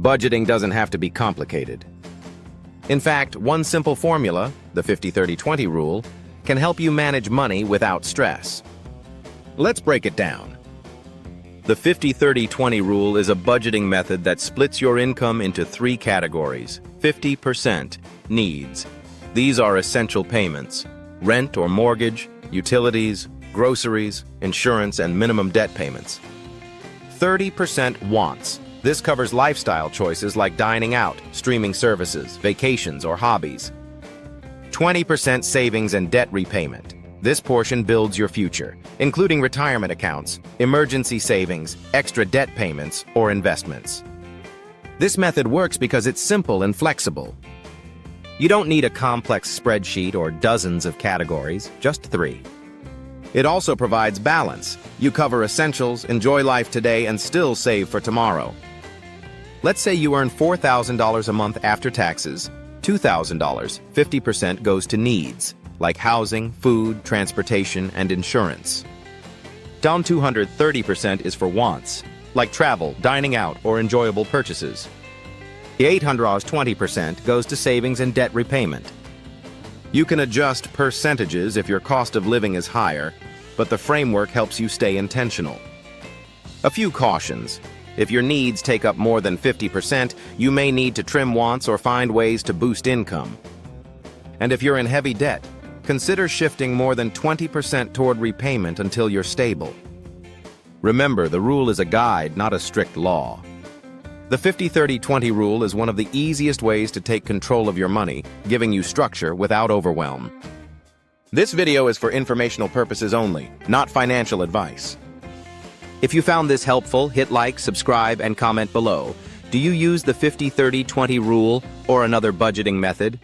Budgeting doesn't have to be complicated. In fact, one simple formula, the 50-30-20 rule, can help you manage money without stress. Let's break it down. The 50-30-20 rule is a budgeting method that splits your income into three categories. 50% needs. These are essential payments: rent or mortgage, utilities, groceries, insurance, and minimum debt payments. 30% wants. This covers lifestyle choices like dining out, streaming services, vacations, or hobbies. 20% savings and debt repayment. This portion builds your future, including retirement accounts, emergency savings, extra debt payments, or investments. This method works because it's simple and flexible. You don't need a complex spreadsheet or dozens of categories, just three. It also provides balance. You cover essentials, enjoy life today, and still save for tomorrow. Let's say you earn $4,000 a month after taxes. $2,000, 50% goes to needs, like housing, food, transportation, and insurance. Down $200, 30% is for wants, like travel, dining out, or enjoyable purchases. The $800, 20% goes to savings and debt repayment. You can adjust percentages if your cost of living is higher, but the framework helps you stay intentional. A few cautions. If your needs take up more than 50%, you may need to trim wants or find ways to boost income. And if you're in heavy debt, consider shifting more than 20% toward repayment until you're stable. Remember, the rule is a guide, not a strict law. The 50-30-20 rule is one of the easiest ways to take control of your money, giving you structure without overwhelm. This video is for informational purposes only, not financial advice. If you found this helpful, hit like, subscribe, and comment below. Do you use the 50-30-20 rule or another budgeting method?